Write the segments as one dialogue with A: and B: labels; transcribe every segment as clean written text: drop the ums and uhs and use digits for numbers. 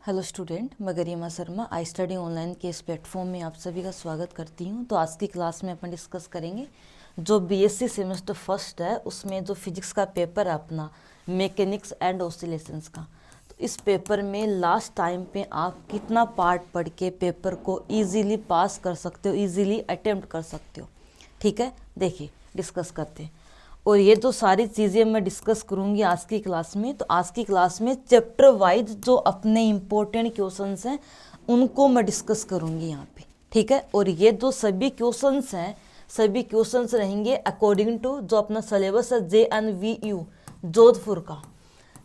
A: Hello student, मैं गरिमा Sharma I study online के इस प्लेटफॉर्म में आप सभी का स्वागत करती हूं। तो आज की क्लास में अपन डिस्कस करेंगे जो बीएससी सेमेस्टर फर्स्ट है उसमें जो फिजिक्स का पेपर है अपना मैकेनिक्स एंड ऑसिलेशंस का। तो इस पेपर में लास्ट टाइम पे आप कितना पार्ट पढ़ के पेपर को ईजीली पास कर सकते हो, ईजीली अटेम्प्ट कर सकते हो। ठीक है, देखिए डिस्कस करते हैं। और ये जो सारी चीज़ें मैं डिस्कस करूँगी आज की क्लास में, तो आज की क्लास में चैप्टर वाइज जो अपने इम्पोर्टेंट क्वेश्चंस हैं उनको मैं डिस्कस करूँगी यहाँ पे। ठीक है, और ये जो सभी क्वेश्चंस हैं सभी क्वेश्चंस रहेंगे अकॉर्डिंग टू जो अपना सिलेबस है JNVU जोधपुर का।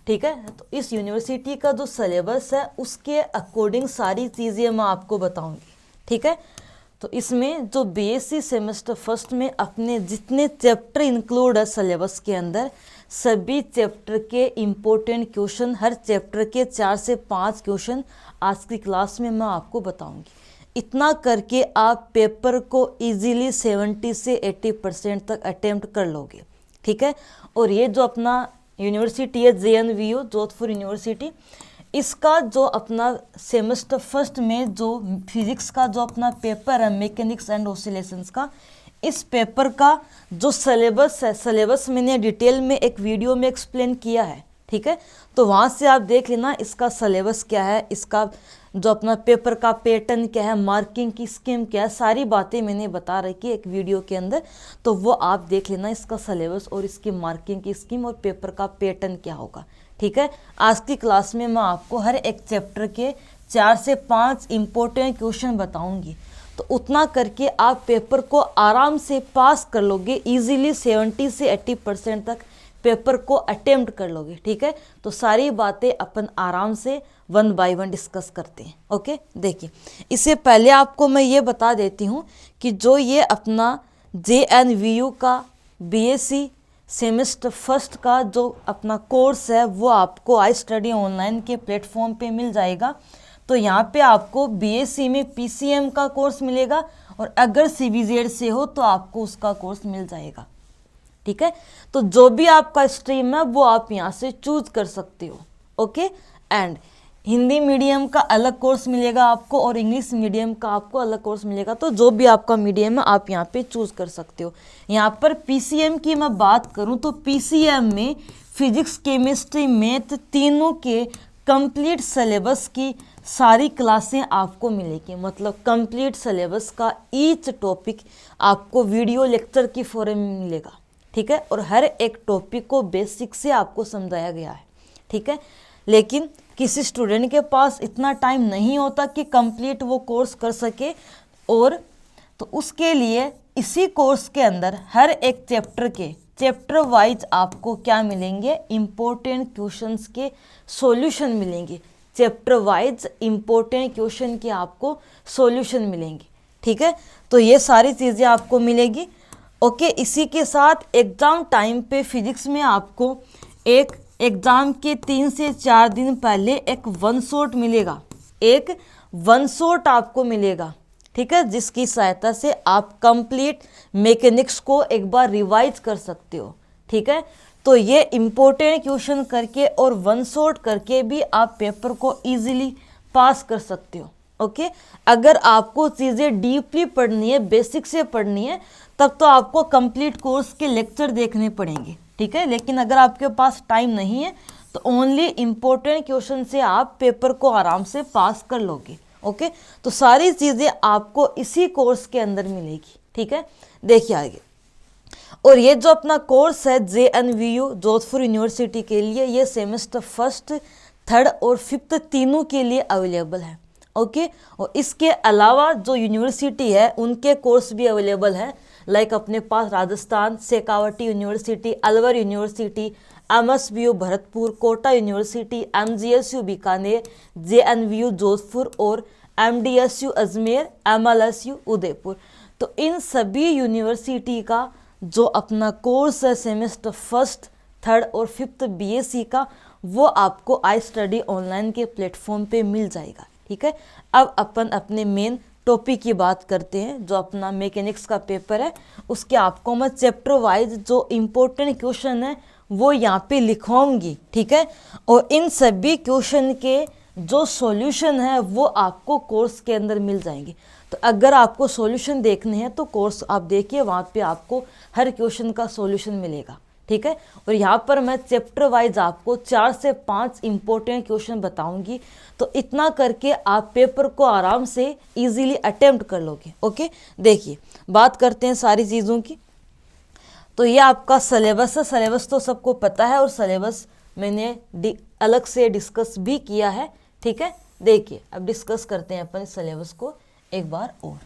A: ठीक है, तो इस यूनिवर्सिटी का जो सिलेबस है उसके अकॉर्डिंग सारी चीज़ें मैं आपको बताऊँगी। ठीक है, तो इसमें जो बीएससी सेमेस्टर फर्स्ट में अपने जितने चैप्टर इंक्लूड है सिलेबस के अंदर, सभी चैप्टर के इम्पोर्टेंट क्वेश्चन, हर चैप्टर के 4 से 5 क्वेश्चन आज की क्लास में मैं आपको बताऊंगी। इतना करके आप पेपर को इजीली 70 से 80% तक अटेम्प्ट कर लोगे। ठीक है, और ये जो अपना यूनिवर्सिटी है JNVU जोधपुर यूनिवर्सिटी, इसका जो अपना सेमेस्टर फर्स्ट में जो फिजिक्स का जो अपना पेपर है मैकेनिक्स एंड ऑसिलेशंस का, इस पेपर का जो सिलेबस है, सिलेबस मैंने डिटेल में एक वीडियो में एक्सप्लेन किया है। ठीक है, तो वहाँ से आप देख लेना इसका सिलेबस क्या है, इसका जो अपना पेपर का पैटर्न क्या है, मार्किंग की स्कीम क्या है, सारी बातें मैंने बता रखी है एक वीडियो के अंदर। तो वो आप देख लेना इसका सिलेबस और इसकी मार्किंग की स्कीम और पेपर का पैटर्न क्या होगा। ठीक है, आज की क्लास में मैं आपको हर एक चैप्टर के 4 से 5 इम्पोर्टेंट क्वेश्चन बताऊंगी। तो उतना करके आप पेपर को आराम से पास कर लोगे, इजीली 70 से 80% तक पेपर को अटेम्प्ट कर लोगे। ठीक है, तो सारी बातें अपन आराम से 1 बाय 1 डिस्कस करते हैं। ओके, देखिए इससे पहले आपको मैं ये बता देती हूँ कि जो ये अपना JNVU का बीएससी सेमेस्टर फर्स्ट का जो अपना कोर्स है वो आपको आई स्टडी ऑनलाइन के प्लेटफॉर्म पे मिल जाएगा। तो यहाँ पे आपको बीएससी में PCM का कोर्स मिलेगा और अगर CBZ से हो तो आपको उसका कोर्स मिल जाएगा। ठीक है, तो जो भी आपका स्ट्रीम है वो आप यहाँ से चूज कर सकते हो। ओके, एंड हिंदी मीडियम का अलग कोर्स मिलेगा आपको और इंग्लिश मीडियम का आपको अलग कोर्स मिलेगा। तो जो भी आपका मीडियम है आप यहाँ पे चूज कर सकते हो। यहाँ पर PCM की मैं बात करूँ तो PCM में फिजिक्स, केमिस्ट्री, मैथ तीनों के कंप्लीट सिलेबस की सारी क्लासें आपको मिलेगी। मतलब कंप्लीट सिलेबस का ईच टॉपिक आपको वीडियो लेक्चर की फॉर्म में मिलेगा। ठीक है, और हर एक टॉपिक को बेसिक से आपको समझाया गया है। ठीक है, लेकिन किसी स्टूडेंट के पास इतना टाइम नहीं होता कि कंप्लीट वो कोर्स कर सके, और तो उसके लिए इसी कोर्स के अंदर हर एक चैप्टर के चैप्टर वाइज आपको क्या मिलेंगे, इम्पोर्टेंट क्वेश्चंस के सॉल्यूशन मिलेंगे। चैप्टर वाइज इम्पोर्टेंट क्वेश्चन के आपको सॉल्यूशन मिलेंगे। ठीक है, तो ये सारी चीज़ें आपको मिलेगी। ओके, इसी के साथ एग्ज़ाम टाइम पे फिजिक्स में आपको एक एग्ज़ाम के 3 से 4 दिन पहले एक वन शॉट मिलेगा, एक वन शॉट आपको मिलेगा। ठीक है, जिसकी सहायता से आप कंप्लीट मैकेनिक्स को एक बार रिवाइज कर सकते हो। ठीक है, तो ये इम्पोर्टेंट क्वेश्चन करके और वन शॉट करके भी आप पेपर को इजीली पास कर सकते हो। ओके, अगर आपको चीज़ें डीपली पढ़नी है, बेसिक से पढ़नी है, तब तो आपको कंप्लीट कोर्स के लेक्चर देखने पड़ेंगे। ठीक है, लेकिन अगर आपके पास टाइम नहीं है तो ओनली इम्पोर्टेंट क्वेश्चन से आप पेपर को आराम से पास कर लोगे। ओके, तो सारी चीज़ें आपको इसी कोर्स के अंदर मिलेगी। ठीक है, देखिए आगे। और ये जो अपना कोर्स है JNVU जोधपुर यूनिवर्सिटी के लिए, ये सेमेस्टर फर्स्ट, थर्ड और फिफ्थ तीनों के लिए अवेलेबल है। ओके, और इसके अलावा जो यूनिवर्सिटी है उनके कोर्स भी अवेलेबल है। लाइक अपने पास Rajasthan Shekhawati university, Alwar university, MSBU Bharatpur, Kota university, MGSU Bikaner, JNVU Jodhpur और MDSU अजमेर, MLSU उदयपुर। तो इन सभी यूनिवर्सिटी का जो अपना कोर्स है सेमेस्टर फर्स्ट, थर्ड और फिफ्थ BSc का, वो आपको आई स्टडी ऑनलाइन के प्लेटफॉर्म पे मिल जाएगा। ठीक है, अब अपन अपने मेन टॉपिक की बात करते हैं। जो अपना मैकेनिक्स का पेपर है उसके आपको मैं चैप्टर वाइज जो इम्पोर्टेंट क्वेश्चन है वो यहाँ पे लिखवाऊंगी। ठीक है, और इन सभी क्वेश्चन के जो सॉल्यूशन है वो आपको कोर्स के अंदर मिल जाएंगे। तो अगर आपको सॉल्यूशन देखने हैं तो कोर्स आप देखिए, वहाँ पे आपको हर क्वेश्चन का सॉल्यूशन मिलेगा, ठीक है। और यहाँ पर मैं चैप्टर वाइज आपको 4 से 5 इंपॉर्टेंट क्वेश्चन बताऊंगी, तो इतना करके आप पेपर को आराम से इजीली अटेम्प्ट कर लोगे। ओके, देखिए बात करते हैं सारी चीज़ों की। तो ये आपका सिलेबस है, सिलेबस तो सबको पता है और सिलेबस मैंने अलग से डिस्कस भी किया है, ठीक है। देखिए अब डिस्कस करते हैं अपन सिलेबस को एक बार और।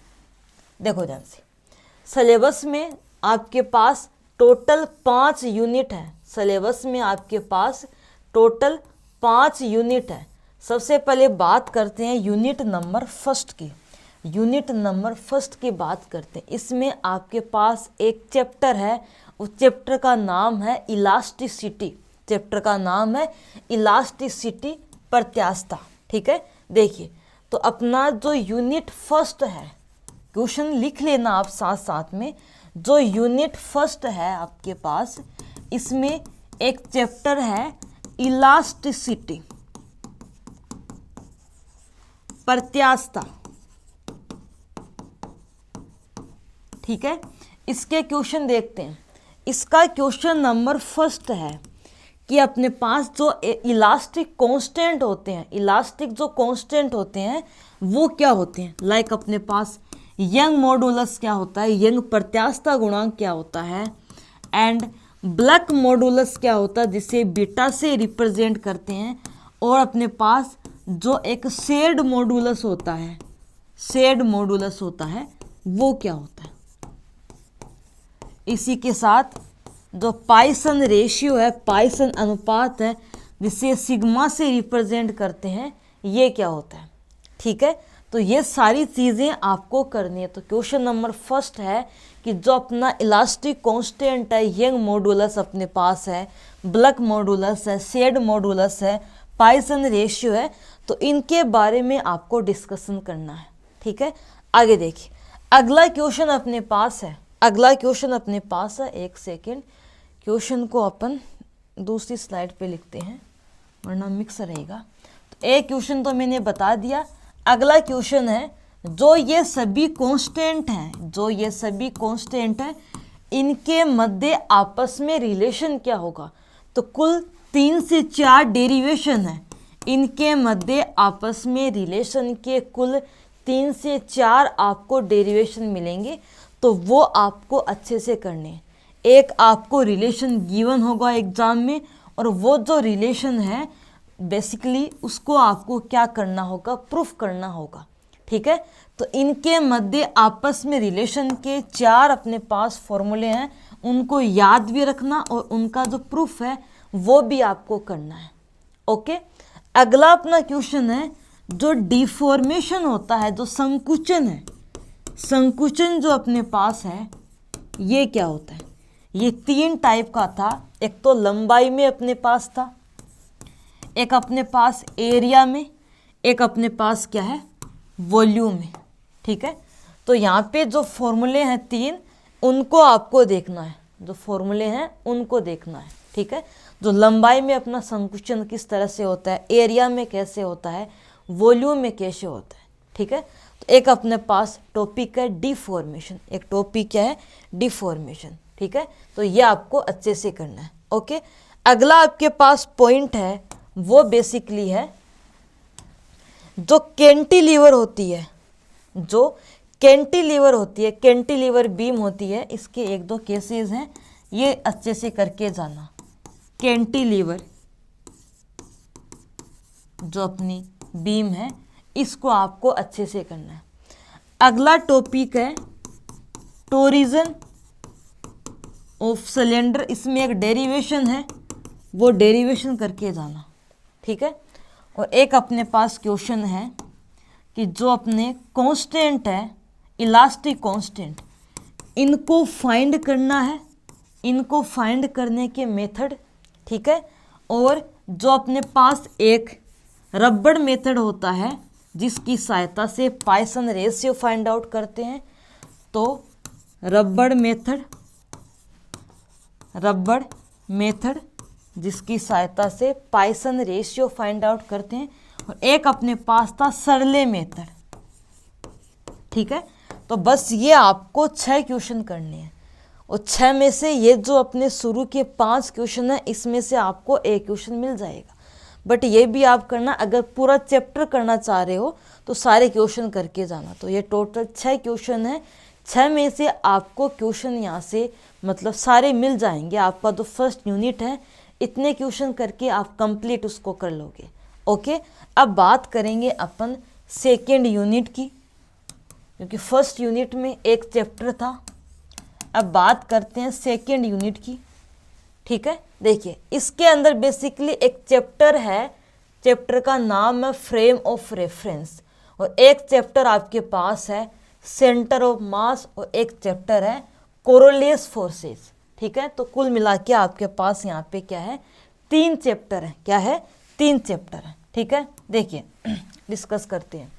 A: देखो ध्यान से, सिलेबस में आपके पास टोटल 5 यूनिट है। सिलेबस में आपके पास टोटल 5 यूनिट है। सबसे पहले बात करते हैं यूनिट नंबर फर्स्ट की। यूनिट नंबर फर्स्ट की बात करते हैं। इसमें आपके पास एक चैप्टर है, उस चैप्टर का नाम है इलास्टिसिटी। चैप्टर का नाम है इलास्टिसिटी, प्रत्यास्थता, ठीक है। देखिए तो अपना जो यूनिट फर्स्ट है, क्वेश्चन लिख लेना आप साथ साथ में। जो यूनिट फर्स्ट है आपके पास, इसमें एक चैप्टर है इलास्टिसिटी, प्रत्यास्थता, ठीक है। इसके क्वेश्चन देखते हैं। इसका क्वेश्चन नंबर फर्स्ट है कि अपने पास जो इलास्टिक कांस्टेंट होते हैं, इलास्टिक जो कांस्टेंट होते हैं वो क्या होते हैं। लाइक अपने पास यंग मॉडुलस क्या होता है, यंग प्रत्यास्थता गुणांक क्या होता है, एंड ब्लैक मॉडुलस क्या होता है जिसे बीटा से रिप्रेजेंट करते हैं, और अपने पास जो एक शेयर्ड मॉडुलस होता है, शेयर्ड मॉडुलस होता है वो क्या होता है। इसी के साथ जो पाइसन रेशियो है, पाइसन अनुपात है जिसे सिग्मा से रिप्रेजेंट करते हैं, ये क्या होता है, ठीक है। तो ये सारी चीज़ें आपको करनी है। तो क्वेश्चन नंबर फर्स्ट है कि जो अपना इलास्टिक कांस्टेंट है, यंग मॉडुलस अपने पास है, ब्लैक मॉडुलस है, शेयर्ड मॉडुलस है, पाइसन रेशियो है, तो इनके बारे में आपको डिस्कशन करना है, ठीक है। आगे देखिए अगला क्वेश्चन अपने पास है, अगला क्वेश्चन अपने पास है। एक सेकेंड, क्वेश्चन को अपन दूसरी स्लाइड पे लिखते हैं वरना मिक्स रहेगा। तो एक क्वेश्चन तो मैंने बता दिया। अगला क्वेश्चन है जो ये सभी कांस्टेंट हैं, जो ये सभी कांस्टेंट हैं, इनके मध्य आपस में रिलेशन क्या होगा। तो कुल 3 से 4 डेरिवेशन है, इनके मध्य आपस में रिलेशन के कुल 3 से 4 आपको डेरिवेशन मिलेंगे। तो वो आपको अच्छे से करने हैं। एक आपको रिलेशन गिवन होगा एग्जाम में, और वो जो रिलेशन है बेसिकली उसको आपको क्या करना होगा, प्रूफ करना होगा, ठीक है। तो इनके मध्य आपस में रिलेशन के 4 अपने पास फॉर्मूले हैं, उनको याद भी रखना और उनका जो प्रूफ है वो भी आपको करना है। ओके, अगला अपना क्वेश्चन है जो डिफॉर्मेशन होता है, जो संकुचन है, संकुचन जो अपने पास है ये क्या होता है। ये 3 टाइप का था। एक तो लंबाई में अपने पास था, एक अपने पास एरिया में, एक अपने पास क्या है वॉल्यूम में, ठीक है। तो यहाँ पे जो फॉर्मूले हैं 3, उनको आपको देखना है, जो फॉर्मूले हैं उनको देखना है, ठीक है। जो लंबाई में अपना संकुचन किस तरह से होता है, एरिया में कैसे होता है, वॉल्यूम में कैसे होता है, ठीक है। तो एक अपने पास टॉपिक है डिफॉर्मेशन, एक टॉपिक क्या है डिफॉर्मेशन, ठीक है। तो ये आपको अच्छे से करना है। ओके, अगला आपके पास पॉइंट है वो बेसिकली है जो कैंटिलीवर होती है, जो कैंटिलीवर होती है, कैंटिलीवर बीम होती है। इसके 1-2 केसेस हैं, ये अच्छे से करके जाना। कैंटिलीवर जो अपनी बीम है इसको आपको अच्छे से करना है। अगला टॉपिक है टोरिजन ऑफ सिलेंडर, इसमें एक डेरिवेशन है, वो डेरिवेशन करके जाना, ठीक है। और एक अपने पास क्वेश्चन है कि जो अपने कांस्टेंट है, इलास्टिक कांस्टेंट, इनको फाइंड करना है, इनको फाइंड करने के मेथड, ठीक है। और जो अपने पास एक रबड़ मेथड होता है जिसकी सहायता से पाइसन रेशियो फाइंड आउट करते हैं। तो रबड़ मेथड जिसकी सहायता से पाइसन रेशियो फाइंड आउट करते हैं, और एक अपने पास था सरले मेथड। ठीक है, तो बस ये आपको 6 क्वेश्चन करने हैं और 6 में से ये जो अपने शुरू के 5 क्वेश्चन है इसमें से आपको एक क्वेश्चन मिल जाएगा। बट ये भी आप करना, अगर पूरा चैप्टर करना चाह रहे हो तो सारे क्वेश्चन करके जाना। तो ये टोटल 6 क्वेश्चन है, 6 में से आपको क्वेश्चन यहाँ से मतलब सारे मिल जाएंगे। आपका जो फर्स्ट यूनिट है इतने क्वेश्चन करके आप कंप्लीट उसको कर लोगे। ओके, अब बात करेंगे अपन सेकेंड यूनिट की, क्योंकि फर्स्ट यूनिट में एक चैप्टर था। अब बात करते हैं सेकेंड यूनिट की। ठीक है, देखिए इसके अंदर बेसिकली एक चैप्टर है, चैप्टर का नाम है फ्रेम ऑफ रेफरेंस, और एक चैप्टर आपके पास है सेंटर ऑफ मास, और एक चैप्टर है कोरोलेस फोर्सेस। ठीक है, तो कुल मिला के आपके पास यहाँ पे क्या है, 3 चैप्टर है। क्या है, 3 चैप्टर है। ठीक है, देखिए डिस्कस करते हैं।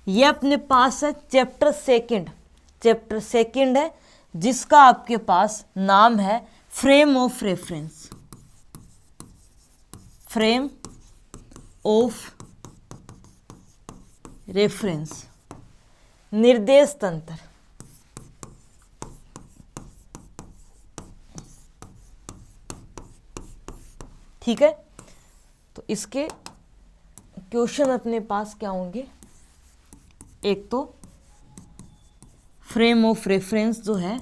A: ये अपने पास है चैप्टर सेकंड है, जिसका आपके पास नाम है frame of reference, frame of reference, निर्देश तंत्र। ठीक है, तो इसके क्वेश्चन अपने पास क्या होंगे, एक तो फ्रेम ऑफ रेफरेंस जो है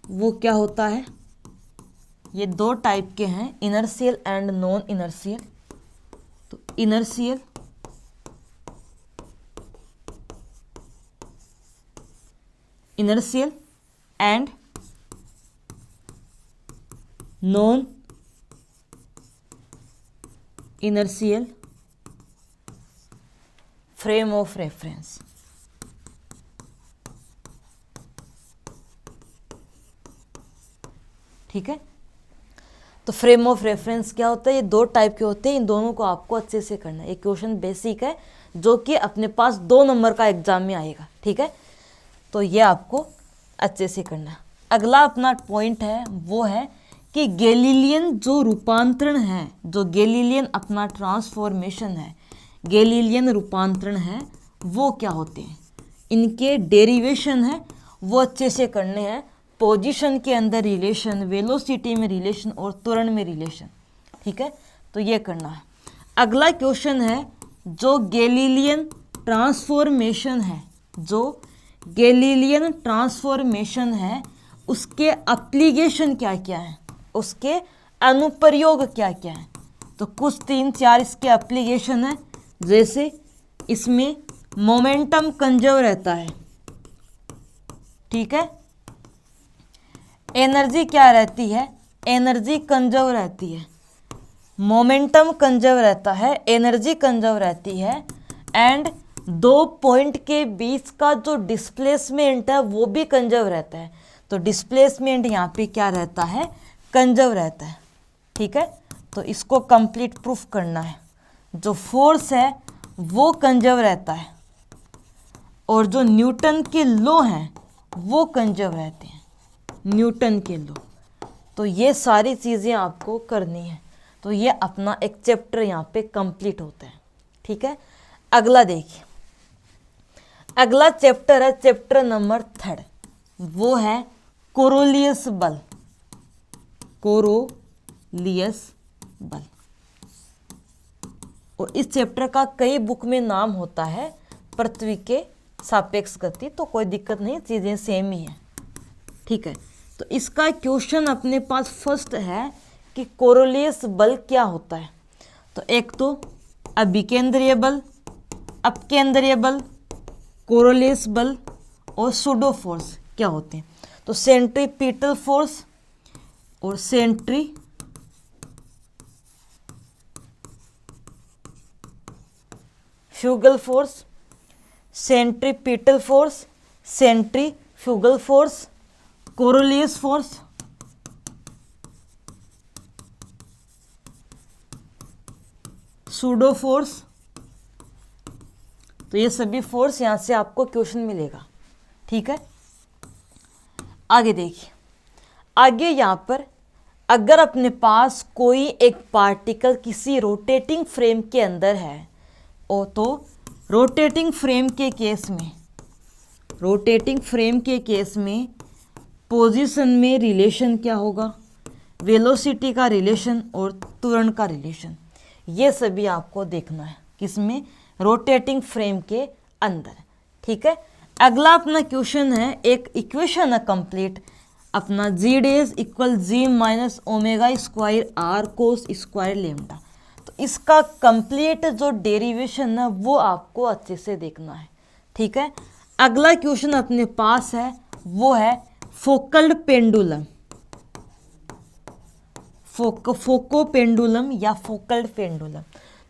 A: वो क्या होता है, ये 2 टाइप के हैं, इनर्शियल एंड नॉन इनर्शियल। तो inertial and non inertial frame of reference. ठीक है, तो फ्रेम ऑफ रेफरेंस क्या होता है, ये 2 टाइप के होते हैं, इन दोनों को आपको अच्छे से करना है। एक क्वेश्चन बेसिक है जो कि अपने पास 2 नंबर का एग्जाम में आएगा। ठीक है, तो ये आपको अच्छे से करना है। अगला अपना पॉइंट है वो है कि गैलीलियन जो रूपांतरण है, जो गैलीलियन अपना ट्रांसफॉर्मेशन है, गैलीलियन रूपांतरण है वो क्या होते हैं, इनके डेरिवेशन है वो अच्छे से करने हैं। पोजीशन के अंदर रिलेशन, वेलोसिटी में रिलेशन और त्वरण में रिलेशन। ठीक है, तो ये करना है। अगला क्वेश्चन है जो गैलीलियन ट्रांसफॉर्मेशन है, जो गैलीलियन ट्रांसफॉर्मेशन है उसके एप्लीकेशन क्या क्या है, उसके अनुप्रयोग क्या क्या है। तो कुछ 3-4 इसके एप्लीकेशन है, जैसे इसमें मोमेंटम कंजर्व रहता है। ठीक है, एनर्जी क्या रहती है, एनर्जी कंजर्व रहती है, मोमेंटम कंजर्व रहता है, एनर्जी कंजर्व रहती है, एंड 2 पॉइंट के बीच का जो डिस्प्लेसमेंट है वो भी कंजर्व रहता है। तो डिस्प्लेसमेंट यहाँ पे क्या रहता है, कंजर्व रहता है। ठीक है, तो इसको कंप्लीट प्रूफ करना है। जो फोर्स है वो कंजर्व रहता है और जो न्यूटन के लॉ हैं वो कंजर्व रहते हैं, न्यूटन के लॉ। तो ये सारी चीज़ें आपको करनी है। तो ये अपना एक चैप्टर यहाँ पे कंप्लीट होता है। ठीक है, अगला देखिए, अगला चैप्टर है चैप्टर नंबर 3, वो है कोरोलियस बल, कोरोलियस बल। और इस चैप्टर का कई बुक में नाम होता है पृथ्वी के सापेक्ष गति, तो कोई दिक्कत नहीं, चीज़ें सेम ही है। ठीक है, तो इसका क्वेश्चन अपने पास फर्स्ट है कि कोरोलियस बल क्या होता है। तो एक तो अभिकेंद्रीय बल, अपकेंद्रीय बल, कोरोलियस बल और सूडो फोर्स क्या होते हैं। तो सेंट्रीपिटल फोर्स और centrifugal force, centripetal force, centrifugal force, Coriolis force, pseudo force. तो ये सभी फोर्स यहाँ से आपको क्वेश्चन मिलेगा। ठीक है, आगे देखिए, आगे यहाँ पर अगर अपने पास कोई एक पार्टिकल किसी रोटेटिंग फ्रेम के अंदर है ओ तो रोटेटिंग फ्रेम के केस में पोजीशन में रिलेशन क्या होगा, वेलोसिटी का रिलेशन और त्वरण का रिलेशन, ये सभी आपको देखना है किसमें, रोटेटिंग फ्रेम के अंदर। ठीक है, अगला अपना क्वेश्चन है, एक इक्वेशन है कंप्लीट अपना, g dash equal g minus omega square R cos square lambda. तो इसका कंप्लीट जो डेरिवेशन है वो आपको अच्छे से देखना है। ठीक है, अगला क्वेश्चन अपने पास है वो है फोकल पेंडुलम, फोको पेंडुलम या फोकल पेंडुलम।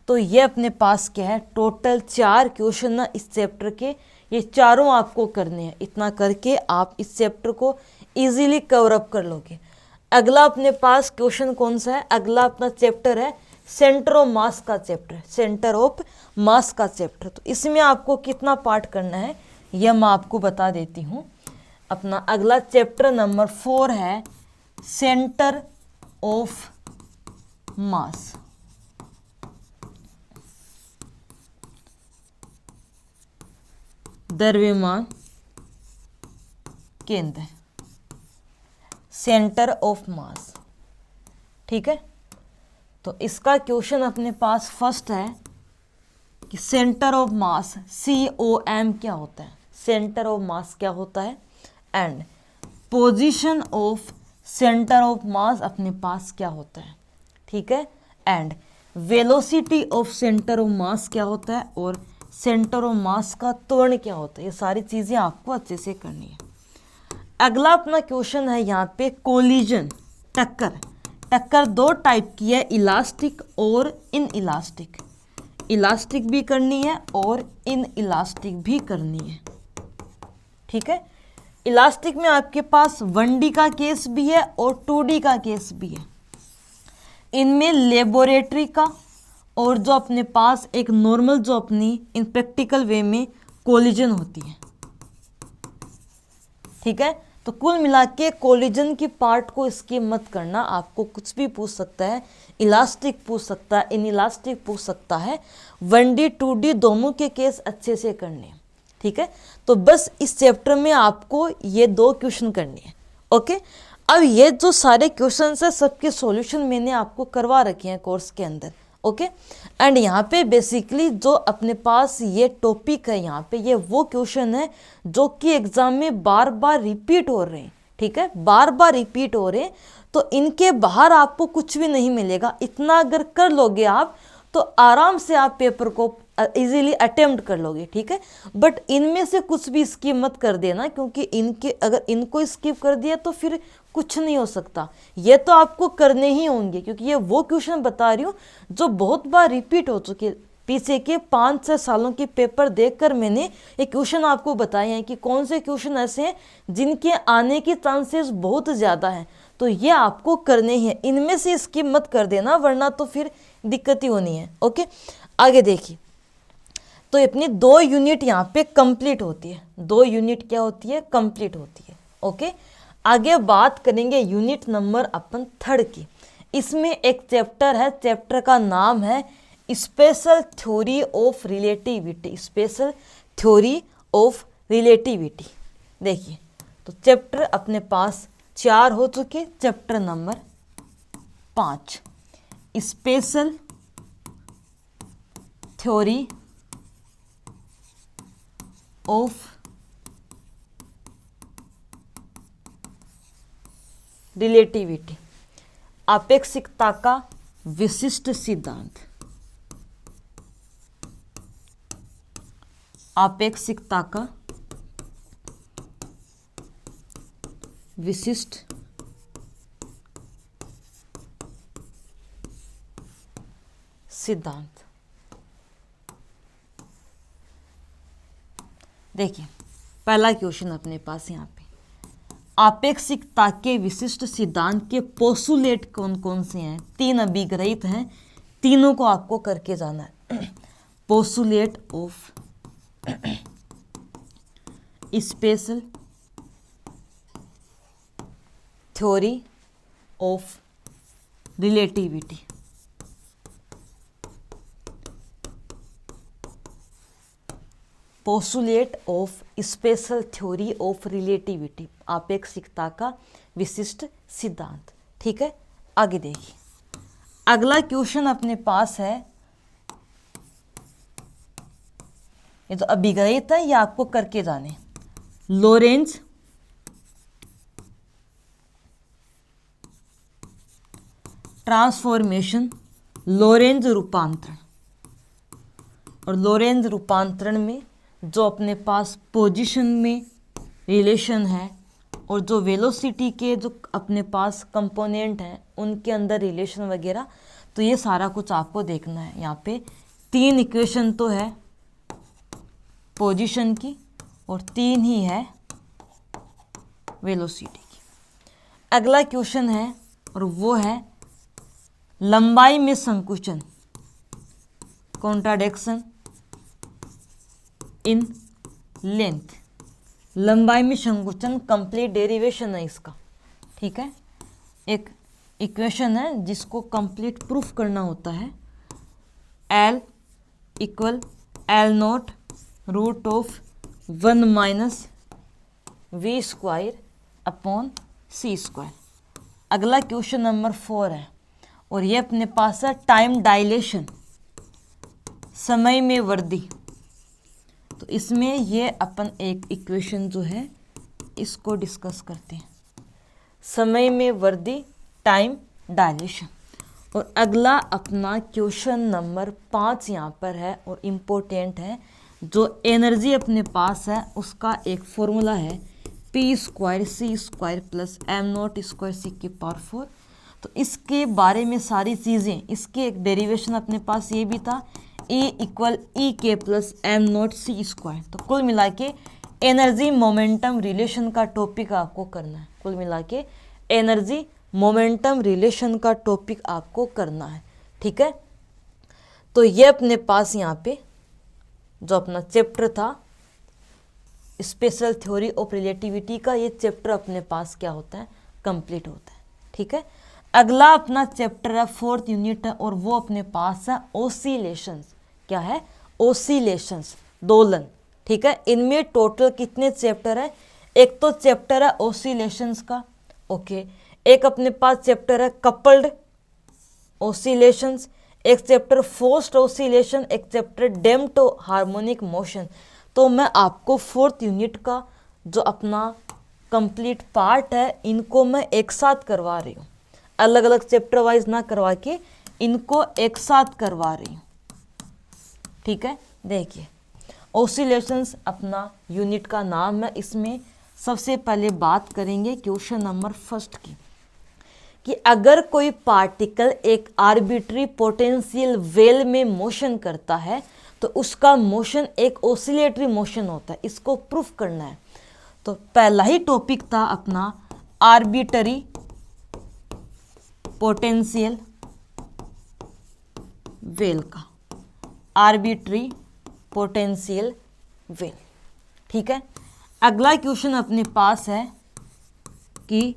A: तो ये अपने पास क्या है, टोटल 4 क्वेश्चन ना इस चैप्टर के, ये चारों आपको करने हैं। इतना करके आप इस चैप्टर को इजीली कवर अप कर लोगे। अगला अपने पास क्वेश्चन कौन सा है, अगला अपना चैप्टर है सेंटर ऑफ मास का चैप्टर, सेंटर ऑफ मास का चैप्टर। तो इसमें आपको कितना पार्ट करना है यह मैं आपको बता देती हूँ। अपना अगला चैप्टर नंबर 4 है सेंटर ऑफ मास। द्रव्यमान केंद्र, सेंटर ऑफ मास। ठीक है, तो इसका क्वेश्चन अपने पास फर्स्ट है कि सेंटर ऑफ मास COM क्या होता है, सेंटर ऑफ मास क्या होता है, and position of centre of mass अपने पास क्या होता है। ठीक है, and velocity of centre of mass क्या होता है और सेंटर ऑफ मास का त्वरण क्या होता है। ये सारी चीजें आपको अच्छे से करनी है। अगला अपना क्वेश्चन है यहाँ पे कोलिजन, टक्कर 2 टाइप की है, इलास्टिक और इन इलास्टिक। इलास्टिक भी करनी है और इन इलास्टिक भी करनी है। ठीक है, इलास्टिक में आपके पास 1D का केस भी है और 2D का केस भी है। इनमें लेबोरेटरी का और जो अपने पास एक नॉर्मल जो अपनी इन प्रैक्टिकल वे में कोलिजन होती है। ठीक है, तो कुल मिला के कोलिजन की पार्ट को इसकी मत करना, आपको कुछ भी पूछ सकता है, इलास्टिक पूछ सकता है, इन इलास्टिक पूछ सकता है, 1D 2D दोनों के केस अच्छे से करने। ठीक है, तो बस इस चैप्टर में आपको ये 2 क्वेश्चन करने हैं। ओके, अब ये जो सारे क्वेश्चन है सबके सॉल्यूशन मैंने आपको करवा रखे हैं कोर्स के अंदर। ओके, एंड यहाँ पे बेसिकली जो अपने पास ये टॉपिक है, यहाँ पे ये वो क्वेश्चन है जो कि एग्जाम में बार बार रिपीट हो रहे हैं। ठीक है, बार बार रिपीट हो रहे हैं, तो इनके बाहर आपको कुछ भी नहीं मिलेगा। इतना अगर कर लोगे आप तो आराम से आप पेपर को इजीली अटेम्प्ट कर लोगे। ठीक है, बट इनमें से कुछ भी स्किप मत कर देना, क्योंकि इनके अगर इनको स्किप कर दिया तो फिर कुछ नहीं हो सकता। ये तो आपको करने ही होंगे, क्योंकि ये वो क्वेश्चन बता रही हूँ जो बहुत बार रिपीट हो चुके। पीछे के 5-6 सालों के पेपर देखकर मैंने ये क्वेश्चन आपको बताए हैं कि कौन से क्वेश्चन ऐसे हैं जिनके आने के चांसेस बहुत ज़्यादा हैं। तो ये आपको करने ही हैं, इनमें से स्किप मत कर देना, वरना तो फिर दिक्कत ही होनी है। ओके, आगे देखिए, तो अपनी 2 यूनिट यहाँ पे कंप्लीट होती है। 2 यूनिट क्या होती है, कंप्लीट होती है। ओके, आगे बात करेंगे यूनिट नंबर अपन 3 की। इसमें एक चैप्टर है, चैप्टर का नाम है special theory of relativity, special theory of relativity. देखिए, तो चैप्टर अपने पास 4 हो चुके, chapter number 5 special theory of relativity, आपेक्षिकता का विशिष्ट सिद्धांत, आपेक्षिकता का विशिष्ट सिद्धांत। देखिए, पहला क्वेश्चन अपने पास यहाँ पे, आपेक्षिकता के विशिष्ट सिद्धांत के पोस्टुलेट कौन कौन से हैं। 3 अभिग्रहित हैं, तीनों को आपको करके जाना है। Postulate of special theory of relativity. Postulate of special theory of relativity, आपेक्षिकता का विशिष्ट सिद्धांत। ठीक है, आगे देखिए अगला क्वेश्चन अपने पास है, ये तो अभी गए था, ये आपको करके जाने। लोरेंज ट्रांसफॉर्मेशन, लोरेंज रूपांतरण। और लोरेंज रूपांतरण में जो अपने पास पोजीशन में रिलेशन है और जो वेलोसिटी के जो अपने पास कंपोनेंट हैं उनके अंदर रिलेशन वगैरह, तो ये सारा कुछ आपको देखना है। यहाँ पे 3 इक्वेशन तो है पोजीशन की और 3 ही है वेलोसिटी की। अगला क्वेश्चन है और वो है लंबाई में संकुचन, कॉन्ट्राडिक्शन इन लेंथ। लंबाई में संकुचन कंप्लीट डेरिवेशन है इसका। ठीक है, एक इक्वेशन है जिसको कंप्लीट प्रूफ करना होता है। L equal L0 root of 1 minus v square upon c square. अगला क्वेश्चन नंबर 4 है और ये अपने पास है टाइम डायलेशन, समय में वृद्धि। तो इसमें ये अपन एक इक्वेशन जो है इसको डिस्कस करते हैं, समय में वृद्धि, टाइम डायलेशन। और अगला अपना क्वेश्चन नंबर 5 यहाँ पर है और इम्पोर्टेंट है। जो एनर्जी अपने पास है उसका एक फॉर्मूला है पी स्क्वायर सी स्क्वायर प्लस m0 स्क्वायर सी की पावर 4। तो इसके बारे में सारी चीज़ें, इसके एक डेरिवेशन अपने पास ये भी था E इक्वल ई के प्लस m0 सी स्क्वायर। तो कुल मिला के एनर्जी मोमेंटम रिलेशन का टॉपिक आपको करना है। कुल मिला के एनर्जी मोमेंटम रिलेशन का टॉपिक आपको करना है। ठीक है, तो ये अपने पास यहाँ पे जो अपना चैप्टर था स्पेशल थ्योरी ऑफ रिलेटिविटी का, ये चैप्टर अपने पास क्या होता है, कंप्लीट होता है। ठीक है, अगला अपना चैप्टर है 4th यूनिट है और वो अपने पास है ओसिलेशंस। क्या है, ओसिलेशंस, दोलन। ठीक है, इनमें टोटल कितने चैप्टर है, एक तो चैप्टर है ओसिलेशंस का, ओके, एक अपने पास चैप्टर है कपल्ड ओसिलेशंस, एक चैप्टर फोर्स्ड ओसिलेशन, एक चैप्टर डैम्प्ड हार्मोनिक मोशन। तो मैं आपको 4th यूनिट का जो अपना कंप्लीट पार्ट है इनको मैं एक साथ करवा रही हूँ, अलग अलग चैप्टर वाइज ना करवा के इनको एक साथ करवा रही हूँ। ठीक है, देखिए ओसिलेशंस अपना यूनिट का नाम है। इसमें सबसे पहले बात करेंगे क्वेश्चन नंबर 1 की, कि अगर कोई पार्टिकल एक आर्बिट्री पोटेंशियल वेल में मोशन करता है तो उसका मोशन एक ओसिलेटरी मोशन होता है। इसको प्रूफ करना है। तो पहला ही टॉपिक था अपना आर्बिट्री पोटेंशियल वेल का, आर्बिट्री पोटेंशियल वेल। ठीक है, अगला क्वेश्चन अपने पास है कि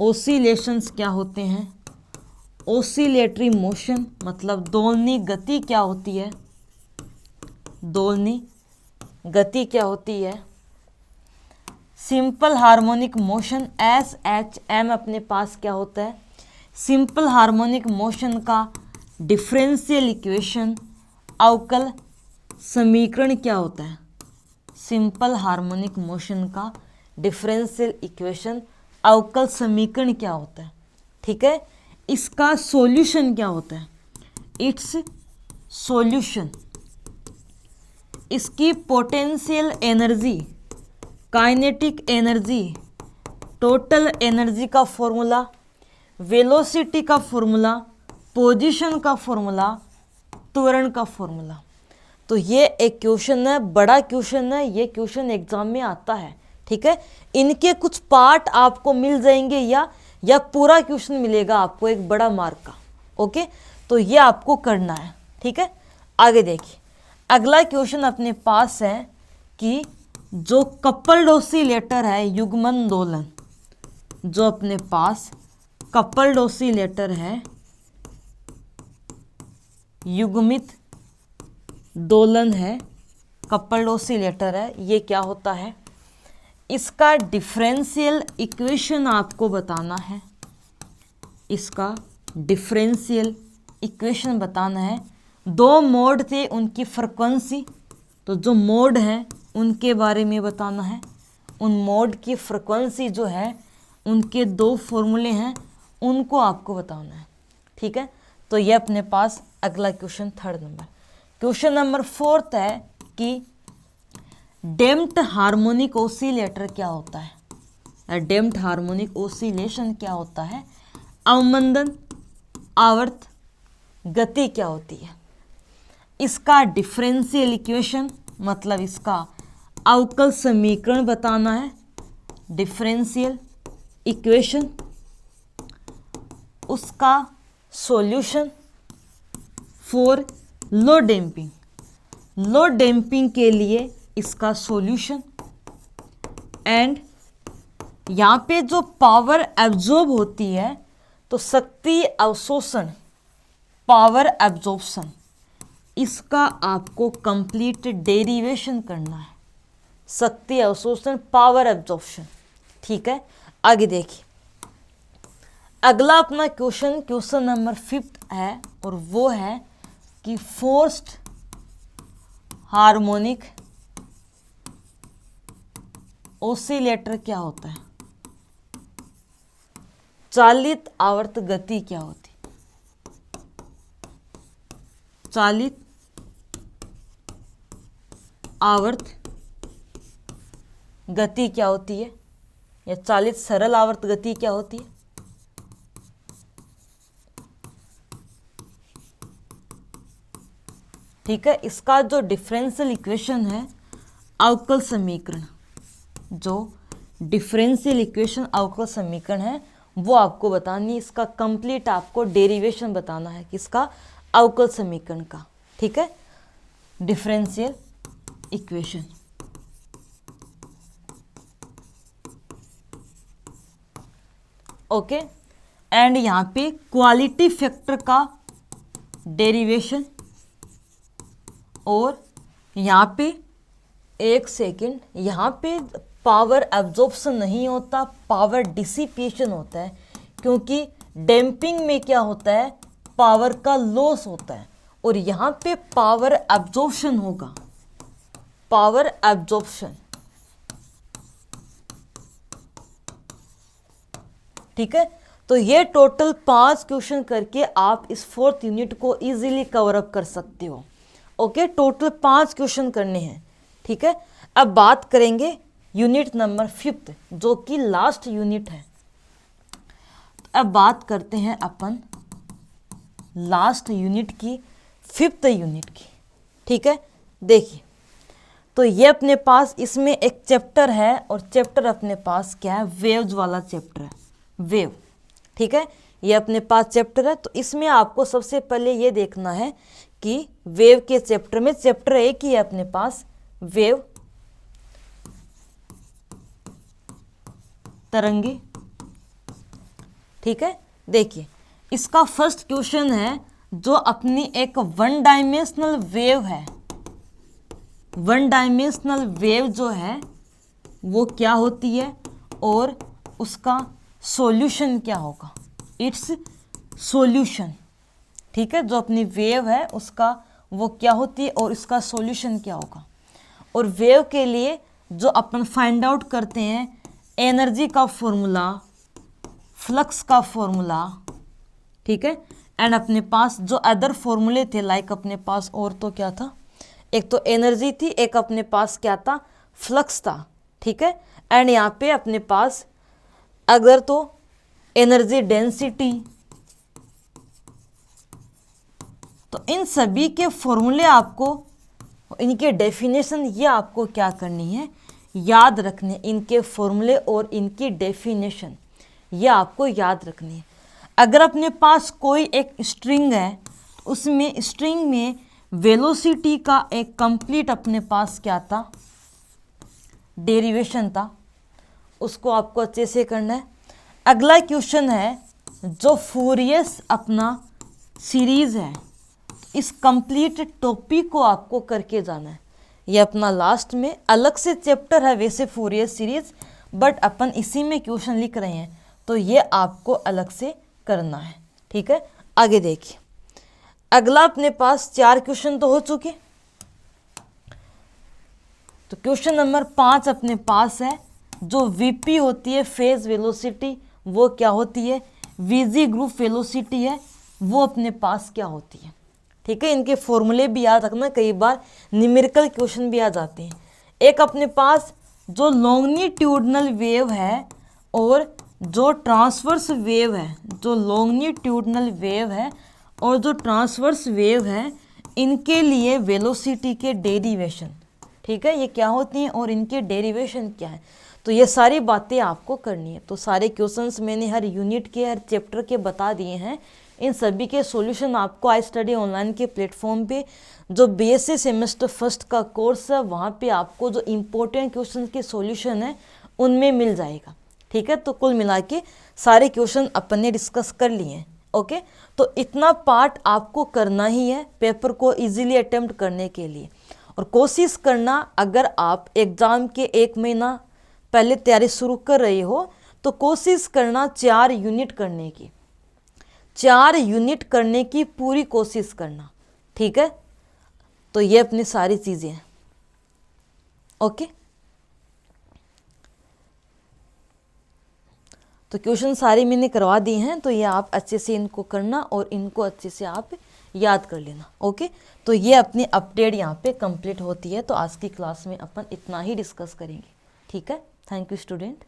A: ओसिलेशंस क्या होते हैं, ओसिलेटरी मोशन मतलब दोलनी गति क्या होती है, दोलनी गति क्या होती है, सिंपल हार्मोनिक मोशन SHM अपने पास क्या होता है, सिंपल हार्मोनिक मोशन का डिफरेंशियल इक्वेशन अवकल समीकरण क्या होता है, सिंपल हार्मोनिक मोशन का डिफरेंशियल इक्वेशन अवकल समीकरण क्या होता है। ठीक है, इसका सॉल्यूशन क्या होता है, इट्स सॉल्यूशन, इसकी potential energy, kinetic energy, total energy का फॉर्मूला, वेलोसिटी का फॉर्मूला, पोजीशन का फॉर्मूला, त्वरण का फॉर्मूला। तो ये एक क्वेश्चन है, बड़ा क्वेश्चन है, ये क्वेश्चन एग्जाम में आता है। ठीक है, इनके कुछ पार्ट आपको मिल जाएंगे या पूरा क्वेश्चन मिलेगा आपको एक बड़ा मार्क का। ओके, तो ये आपको करना है। ठीक है, आगे देखिए अगला क्वेश्चन अपने पास है कि जो कपल्ड ओसिलेटर है, युग्मन दोलन, जो अपने पास कपल्ड ओसिलेटर है युग्मित दोलन है, कपल्ड ऑसिलेटर है, ये क्या होता है, इसका डिफरेंशियल इक्वेशन आपको बताना है, इसका डिफरेंशियल इक्वेशन बताना है। दो मोड थे, उनकी फ्रिक्वेंसी, तो जो मोड हैं उनके बारे में बताना है, उन मोड की फ्रिक्वेंसी जो है, उनके दो फॉर्मूले हैं, उनको आपको बताना है। ठीक है, तो ये अपने पास अगला question third number. Question number fourth है कि डैम्प्ड हार्मोनिक ऑसिलेटर क्या होता है, डैम्प्ड हार्मोनिक ऑसिलेशन क्या होता है, अवमंदन आवर्त गति क्या होती है, इसका डिफरेंशियल इक्वेशन मतलब इसका अवकल समीकरण बताना है, डिफरेंशियल इक्वेशन, उसका solution for low damping, low damping के लिए इसका सॉल्यूशन, एंड यहाँ पे जो पावर एब्जॉर्ब होती है तो शक्ति अवशोषण, पावर एब्जॉर्प्शन, इसका आपको कंप्लीट डेरिवेशन करना है, शक्ति अवशोषण पावर एब्जॉर्प्शन। ठीक है, आगे देखिए अगला अपना क्वेश्चन नंबर 5 है, और वो है कि फोर्स्ड हार्मोनिक ऑसिलेटर क्या होता है, चालित आवर्त गति क्या होती है, चालित आवर्त गति क्या होती है, या चालित सरल आवर्त गति क्या होती है। ठीक है, इसका जो डिफरेंशियल इक्वेशन है अवकल समीकरण, जो डिफरेंशियल इक्वेशन अवकल समीकरण है वो आपको बतानी है, इसका कंप्लीट आपको डेरिवेशन बताना है किसका, अवकल समीकरण का। ठीक है, डिफरेंशियल इक्वेशन। ओके, एंड यहाँ पे क्वालिटी फैक्टर का डेरिवेशन, और यहाँ पे एक सेकेंड, यहाँ पे पावर एब्जॉर्प्शन नहीं होता, पावर डिसिपेशन होता है, क्योंकि डैम्पिंग में क्या होता है, पावर का लॉस होता है, और यहाँ पे पावर एब्जॉर्प्शन होगा, पावर एब्जॉर्प्शन। ठीक है, तो ये टोटल 5 क्वेश्चन करके आप इस 4th यूनिट को इजीली कवर अप कर सकते हो। ओके, टोटल 5 क्वेश्चन करने हैं। ठीक है, अब बात करेंगे यूनिट नंबर 5 जो कि लास्ट यूनिट है। अब बात करते हैं अपन लास्ट यूनिट की, 5th यूनिट की। ठीक है, देखिए तो ये अपने पास इसमें एक चैप्टर है, और चैप्टर अपने पास क्या है, वेव्स वाला चैप्टर है, वेव। ठीक है, ये अपने पास चैप्टर है, तो इसमें आपको सबसे पहले ये देखना है कि वेव के चैप्टर में चैप्टर एक ही है अपने पास, वेव तरंगे। ठीक है, देखिए इसका फर्स्ट क्वेश्चन है जो अपनी एक 1 डायमेंशनल वेव है, 1 डायमेंशनल वेव जो है वो क्या होती है और उसका सॉल्यूशन क्या होगा, इट्स सॉल्यूशन। ठीक है, जो अपनी वेव है उसका वो क्या होती है और इसका सॉल्यूशन क्या होगा। और वेव के लिए जो अपन फाइंड आउट करते हैं, एनर्जी का फॉर्मूला, फ्लक्स का फॉर्मूला। ठीक है, एंड अपने पास जो अदर फॉर्मूले थे, लाइक अपने पास और तो क्या था, एक तो एनर्जी थी, एक अपने पास क्या था, फ्लक्स था। ठीक है, एंड यहाँ पे अपने पास अगर तो एनर्जी डेंसिटी, तो इन सभी के फॉर्मूले आपको, इनके डेफिनेशन ये आपको क्या करनी है, याद रखने, इनके फॉर्मूले और इनकी डेफिनेशन ये आपको याद रखनी है। अगर अपने पास कोई एक स्ट्रिंग है, उसमें स्ट्रिंग में वेलोसिटी का एक कंप्लीट अपने पास क्या था, डेरिवेशन था, उसको आपको अच्छे से करना है। अगला क्वेश्चन है जो फूरियस अपना सीरीज है, इस कंप्लीट टॉपिक को आपको करके जाना है। ये अपना लास्ट में अलग से चैप्टर है वैसे फूरियर सीरीज, बट अपन इसी में क्वेश्चन लिख रहे हैं तो ये आपको अलग से करना है। ठीक है, आगे देखिए। अगला अपने पास 4 क्वेश्चन तो हो चुके, तो क्वेश्चन नंबर 5 अपने पास है, जो वीपी होती है फेज वेलोसिटी वो क्या होती है, वीजी ग्रुप वेलोसिटी है वो अपने पास क्या होती है। ठीक है, इनके फॉर्मूले भी याद रखना, कई बार न्यूमेरिकल क्वेश्चन भी आ जाते हैं। एक अपने पास जो लॉन्गिट्यूडनल वेव है और जो ट्रांसवर्स वेव है, जो लॉन्गिट्यूडनल वेव है और जो ट्रांसवर्स वेव है, इनके लिए वेलोसिटी के डेरिवेशन, ठीक है, ये क्या होती हैं और इनके डेरिवेशन क्या है, तो ये सारी बातें आपको करनी है। तो सारे क्वेश्चंस मैंने हर यूनिट के हर चैप्टर के बता दिए हैं। इन सभी के सॉल्यूशन आपको आई स्टडी ऑनलाइन के प्लेटफॉर्म पे जो बीएससी सेमेस्टर फर्स्ट का कोर्स है वहाँ पे आपको जो इम्पोर्टेंट क्वेश्चन के सॉल्यूशन है उनमें मिल जाएगा। ठीक है, तो कुल मिला के सारे क्वेश्चन अपन ने डिस्कस कर लिए हैं। ओके, तो इतना पार्ट आपको करना ही है पेपर को इजीली अटेम्प्ट करने के लिए, और कोशिश करना अगर आप एग्ज़ाम के 1 महीना पहले तैयारी शुरू कर रहे हो तो कोशिश करना 4 यूनिट करने की, 4 यूनिट करने की पूरी कोशिश करना। ठीक है, तो ये अपनी सारी चीज़ें हैं। ओके, तो क्वेश्चन सारे मैंने करवा दिए हैं, तो ये आप अच्छे से इनको करना और इनको अच्छे से आप याद कर लेना। ओके, तो ये अपनी अपडेट यहाँ पे कंप्लीट होती है। तो आज की क्लास में अपन इतना ही डिस्कस करेंगे। ठीक है, थैंक यू स्टूडेंट।